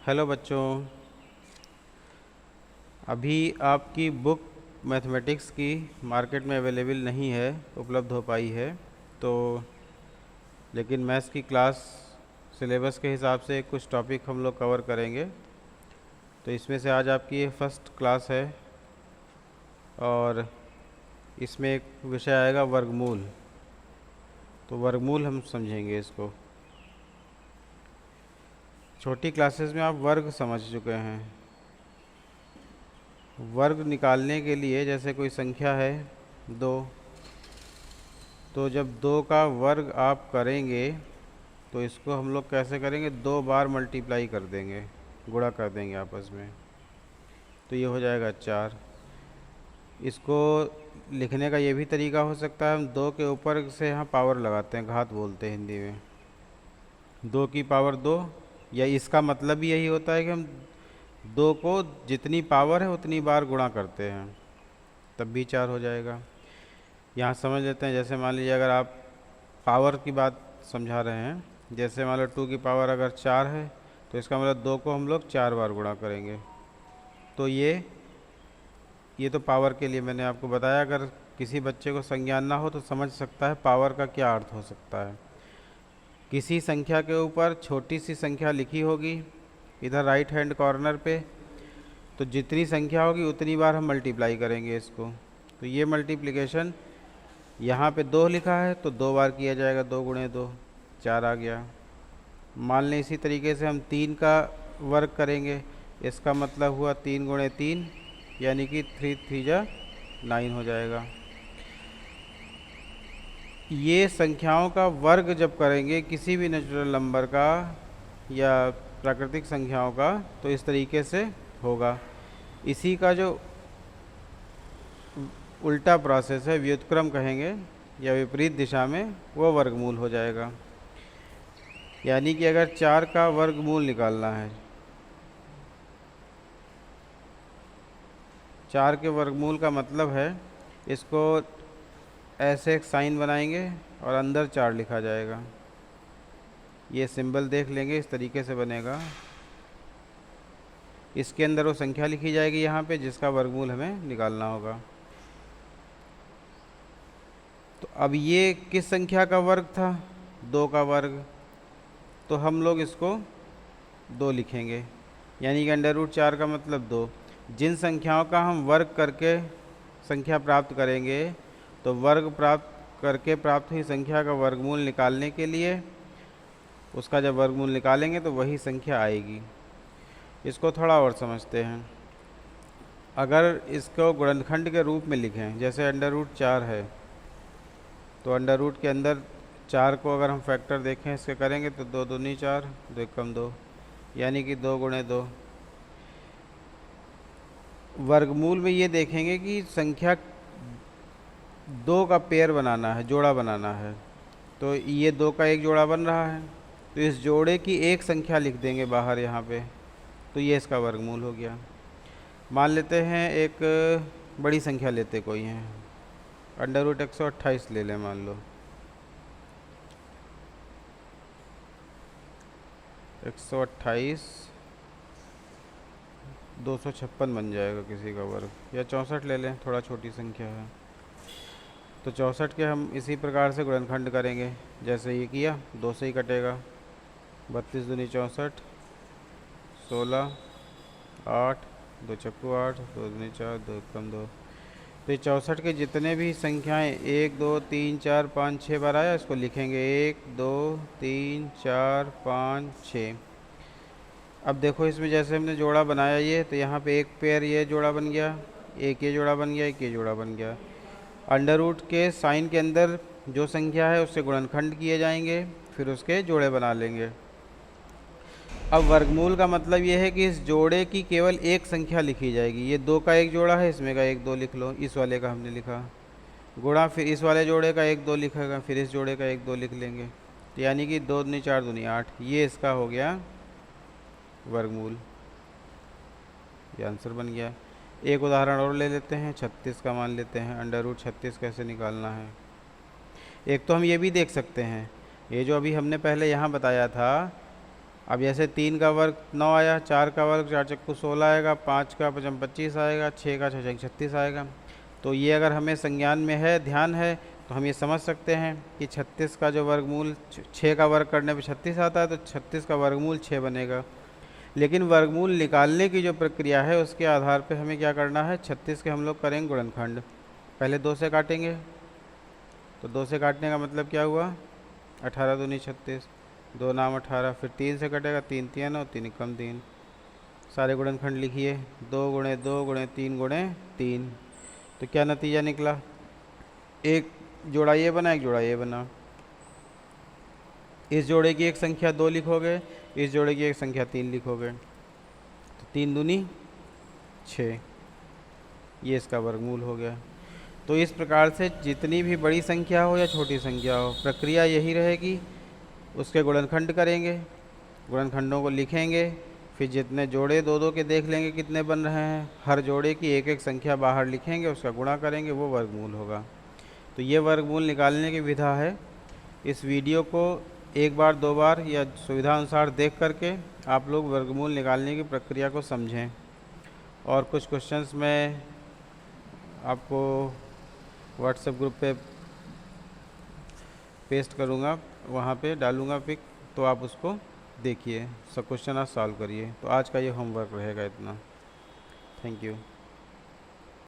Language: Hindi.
हेलो बच्चों। अभी आपकी बुक मैथमेटिक्स की मार्केट में अवेलेबल नहीं है, उपलब्ध हो पाई है तो, लेकिन मैथ्स की क्लास सिलेबस के हिसाब से कुछ टॉपिक हम लोग कवर करेंगे। तो इसमें से आज आपकी ये फर्स्ट क्लास है और इसमें एक विषय आएगा वर्गमूल। तो वर्गमूल हम समझेंगे इसको। छोटी क्लासेस में आप वर्ग समझ चुके हैं। वर्ग निकालने के लिए जैसे कोई संख्या है 2, तो जब 2 का वर्ग आप करेंगे तो इसको हम लोग कैसे करेंगे, 2 बार मल्टीप्लाई कर देंगे, गुणा कर देंगे आपस में, तो ये हो जाएगा 4। इसको लिखने का ये भी तरीका हो सकता है, हम 2 के ऊपर से यहाँ पावर लगाते हैं, घात बोलते हैं हिंदी में, 2 की पावर 2, या इसका मतलब भी यही होता है कि हम 2 को जितनी पावर है उतनी बार गुणा करते हैं, तब भी 4 हो जाएगा। यहाँ समझ लेते हैं, जैसे मान लीजिए अगर आप पावर की बात समझा रहे हैं, जैसे मान लो 2 की पावर अगर 4 है तो इसका मतलब 2 को हम लोग 4 बार गुणा करेंगे। तो ये तो पावर के लिए मैंने आपको बताया। अगर किसी बच्चे को संज्ञान ना हो तो समझ सकता है पावर का क्या अर्थ हो सकता है। किसी संख्या के ऊपर छोटी सी संख्या लिखी होगी इधर राइट हैंड कॉर्नर पे, तो जितनी संख्या होगी उतनी बार हम मल्टीप्लाई करेंगे इसको। तो ये मल्टीप्लिकेशन यहाँ पे 2 लिखा है तो 2 बार किया जाएगा, 2 गुणे 2 4 आ गया। मान लें इसी तरीके से हम 3 का वर्ग करेंगे, इसका मतलब हुआ 3 गुणे 3, यानी कि 3 3 जा 9 हो जाएगा। ये संख्याओं का वर्ग जब करेंगे किसी भी नेचुरल नंबर का या प्राकृतिक संख्याओं का, तो इस तरीके से होगा। इसी का जो उल्टा प्रोसेस है, व्युत्क्रम कहेंगे या विपरीत दिशा में, वो वर्गमूल हो जाएगा। यानी कि अगर 4 का वर्गमूल निकालना है, 4 के वर्गमूल का मतलब है, इसको ऐसे एक साइन बनाएंगे और अंदर 4 लिखा जाएगा। ये सिंबल देख लेंगे, इस तरीके से बनेगा। इसके अंदर वो संख्या लिखी जाएगी यहाँ पे जिसका वर्गमूल हमें निकालना होगा। तो अब ये किस संख्या का वर्ग था, 2 का वर्ग, तो हम लोग इसको 2 लिखेंगे, यानी कि अंडर रूट 4 का मतलब 2। जिन संख्याओं का हम वर्ग करके संख्या प्राप्त करेंगे, तो वर्ग प्राप्त करके प्राप्त हुई संख्या का वर्गमूल निकालने के लिए उसका जब वर्गमूल निकालेंगे तो वही संख्या आएगी। इसको थोड़ा और समझते हैं। अगर इसको गुणनखंड के रूप में लिखें, जैसे अंडर रूट 4 है, तो अंडर रूट के अंदर 4 को अगर हम फैक्टर देखें इसके करेंगे तो 2 दूनी 4, 2 एकम 2, यानी कि 2 गुणे 2। वर्गमूल में ये देखेंगे कि संख्या 2 का पेयर बनाना है, जोड़ा बनाना है, तो ये 2 का एक जोड़ा बन रहा है, तो इस जोड़े की एक संख्या लिख देंगे बाहर यहाँ पे, तो ये इसका वर्गमूल हो गया। मान लेते हैं एक बड़ी संख्या लेते कोई हैं, अंडर रूट 128 ले लें मान लो। 128 256 बन जाएगा किसी का वर्ग, या 64 ले लें, थोड़ा छोटी संख्या है। तो 64 के हम इसी प्रकार से गुणनखंड करेंगे, जैसे ये किया, 2 से ही कटेगा। 32 दूनी 64, 16, 8, 2 चक्कू 8, 2 दूनी 4, 2 एकम 2। तो 64 के जितने भी संख्याएं 1 2 3 4 5 6 बार आया, इसको लिखेंगे 1 2 3 4 5 6। अब देखो इसमें जैसे हमने जोड़ा बनाया ये, तो यहाँ पे एक पेयर ये जोड़ा बन गया, एक ये जोड़ा बन गया, एक ये जोड़ा बन गया। अंडर रूट के साइन के अंदर जो संख्या है उससे गुणनखंड किए जाएंगे, फिर उसके जोड़े बना लेंगे। अब वर्गमूल का मतलब ये है कि इस जोड़े की केवल एक संख्या लिखी जाएगी। ये 2 का एक जोड़ा है, इसमें का 1 2 लिख लो, इस वाले का हमने लिखा, गुणा फिर इस वाले जोड़े का 1 2 लिखेगा, फिर इस जोड़े का 1 2 लिख लेंगे, तो यानी कि 2 दूनी 4 दूनी 8, ये इसका हो गया वर्गमूल। ये आंसर बन गया। एक उदाहरण और ले लेते हैं, 36 का मान लेते हैं। अंडर रूट 36 कैसे निकालना है। एक तो हम ये भी देख सकते हैं, ये जो अभी हमने पहले यहाँ बताया था, अब जैसे 3 का वर्ग 9 आया, 4 का वर्ग 4 चक्कू 16 आएगा, 5 का 5 25 आएगा, 6 का 6 36 आएगा। तो ये अगर हमें संज्ञान में है, ध्यान है, तो हम ये समझ सकते हैं कि 36 का जो वर्गमूल 6 का वर्ग करने पे 36 आता है, तो 36 का वर्गमूल 6 बनेगा। लेकिन वर्गमूल निकालने की जो प्रक्रिया है उसके आधार पे हमें क्या करना है, 36 के हम लोग करेंगे गुणनखंड। पहले 2 से काटेंगे, तो 2 से काटने का मतलब क्या हुआ, 18 दूनी 36, 2 नाम 18, फिर 3 से कटेगा, 3 3 9, 3 कम 3। सारे गुणनखंड लिखिए, 2 गुणे 2 गुणे 3 गुणे 3। तो क्या नतीजा निकला, एक जोड़ा ये बना, एक जोड़ा ये बना। इस जोड़े की एक संख्या 2 लिखोगे, इस जोड़े की एक संख्या 3 लिखोगे, तो 3 दूनी 6, ये इसका वर्गमूल हो गया। तो इस प्रकार से जितनी भी बड़ी संख्या हो या छोटी संख्या हो, प्रक्रिया यही रहेगी, उसके गुणनखंड करेंगे, गुणनखंडों को लिखेंगे, फिर जितने जोड़े 2 2 के देख लेंगे कितने बन रहे हैं, हर जोड़े की एक एक संख्या बाहर लिखेंगे, उसका गुणा करेंगे, वो वर्गमूल होगा। तो ये वर्गमूल निकालने की विधा है। इस वीडियो को एक बार 2 बार या सुविधा अनुसार देख करके आप लोग वर्गमूल निकालने की प्रक्रिया को समझें। और कुछ क्वेश्चंस मैं आपको व्हाट्सएप ग्रुप पे पेस्ट करूँगा, वहाँ पे डालूँगा पिक, तो आप उसको देखिए, सब क्वेश्चन आप सॉल्व करिए। तो आज का ये होमवर्क रहेगा इतना। Thank you.